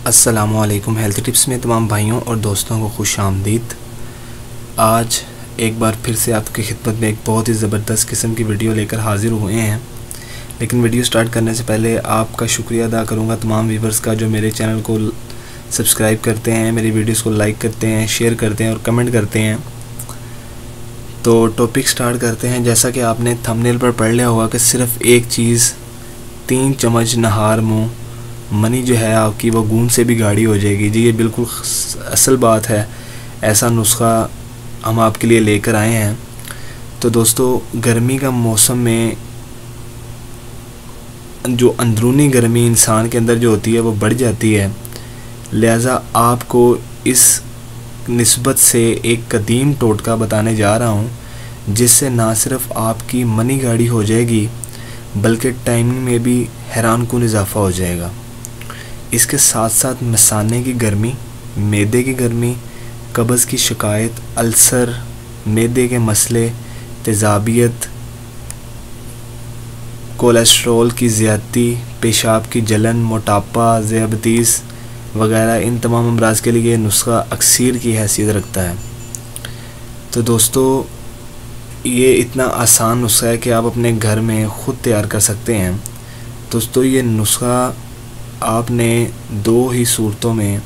अस्सलामुअलैकुम। Health tips में तमाम भाइयों और दोस्तों को खुश आमदीद। आज एक बार फिर से आपकी खिदमत में एक बहुत ही ज़बरदस्त किस्म की वीडियो लेकर हाज़िर हुए हैं। लेकिन वीडियो स्टार्ट करने से पहले आपका शुक्रिया अदा करूँगा तमाम व्यूवर्स का जो मेरे चैनल को सब्सक्राइब करते हैं, मेरी वीडियोस को लाइक करते हैं, शेयर करते हैं और कमेंट करते हैं। तो टॉपिक स्टार्ट करते हैं। जैसा कि आपने थंबनेल पर पढ़ लिया होगा कि सिर्फ़ एक चीज़ 3 चम्मच नहार मुँह मनी जो है आपकी वो गूंद से भी गाढ़ी हो जाएगी। जी ये बिल्कुल असल बात है। ऐसा नुस्खा हम आपके लिए लेकर आए हैं। तो दोस्तों, गर्मी का मौसम में जो अंदरूनी गर्मी इंसान के अंदर जो होती है वो बढ़ जाती है। लिहाजा आपको इस निस्बत से एक कदीम टोटका बताने जा रहा हूँ जिससे ना सिर्फ आपकी मनी गाढ़ी हो जाएगी बल्कि टाइमिंग में भी हैरानकुन इजाफा हो जाएगा। इसके साथ साथ मसाने की गर्मी, मैदे की गर्मी, कब्ज़ की शिकायत, अल्सर, मैदे के मसले, तेज़ाबियत, कोलेस्ट्रॉल की ज़्यादती, पेशाब की जलन, मोटापा, ज़ियाबतीस वगैरह इन तमाम अमराज के लिए नुस्खा अक्सीर की हैसियत रखता है। तो दोस्तों, ये इतना आसान नुस्खा है कि आप अपने घर में ख़ुद तैयार कर सकते हैं। दोस्तों, ये नुस्खा आपने 2 ही सूरतों में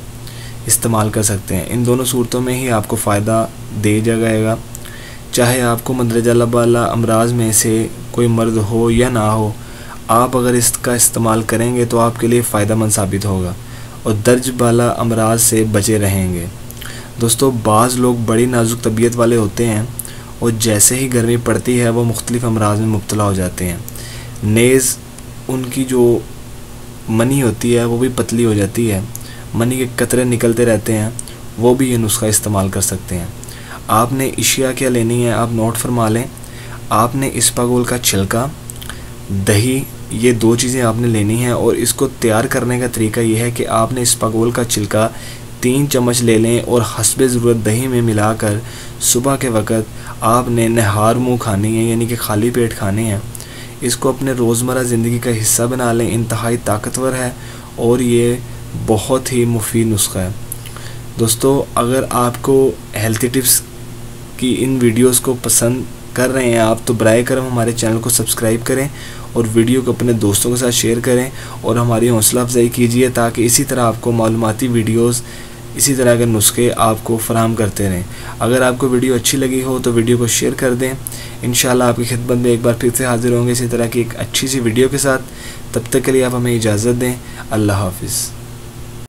इस्तेमाल कर सकते हैं। इन दोनों सूरतों में ही आपको फ़ायदा दे जाएगा। चाहे आपको मंदरजा वाला अमराज में से कोई मर्द हो या ना हो, आप अगर इसका इस्तेमाल करेंगे तो आपके लिए फ़ायदेमंद साबित होगा और दर्ज वाला अमराज से बचे रहेंगे। दोस्तों, बाज़ लोग बड़ी नाजुक तबीयत वाले होते हैं और जैसे ही गर्मी पड़ती है वो मुख्तलिफ़ अमराज में मुब्तला हो जाते हैं। नेज़ उनकी जो मनी होती है वो भी पतली हो जाती है, मनी के कतरे निकलते रहते हैं। वो भी ये नुस्खा इस्तेमाल कर सकते हैं। आपने इशिया क्या लेनी है, आप नोट फरमा लें। आपने इस्पागोल का छिलका, दही, ये 2 चीज़ें आपने लेनी हैं। और इसको तैयार करने का तरीका ये है कि आपने इस्पागोल का छिलका 3 चम्मच ले लें और हस्बे ज़रूरत दही में मिलाकर सुबह के वक़्त आपने नहार मुँह खानी है, यानी कि खाली पेट खाने हैं। इसको अपने रोज़मर्रा ज़िंदगी का हिस्सा बना लें। इंतहाई ताकतवर है और ये बहुत ही मुफीद नुस्खा है। दोस्तों, अगर आपको हेल्थी टिप्स की इन वीडियोस को पसंद कर रहे हैं आप, तो बराए करम हमारे चैनल को सब्सक्राइब करें और वीडियो को अपने दोस्तों के साथ शेयर करें और हमारी हौसला अफजाई कीजिए ताकि इसी तरह आपको मालूमाती वीडियोस, इसी तरह के नुस्खे आपको फराहम करते रहें। अगर आपको वीडियो अच्छी लगी हो तो वीडियो को शेयर कर दें। इंशाल्लाह आपकी खिदमत में एक बार फिर से हाज़िर होंगे इसी तरह की एक अच्छी सी वीडियो के साथ। तब तक के लिए आप हमें इजाज़त दें। अल्लाह हाफ़िज़।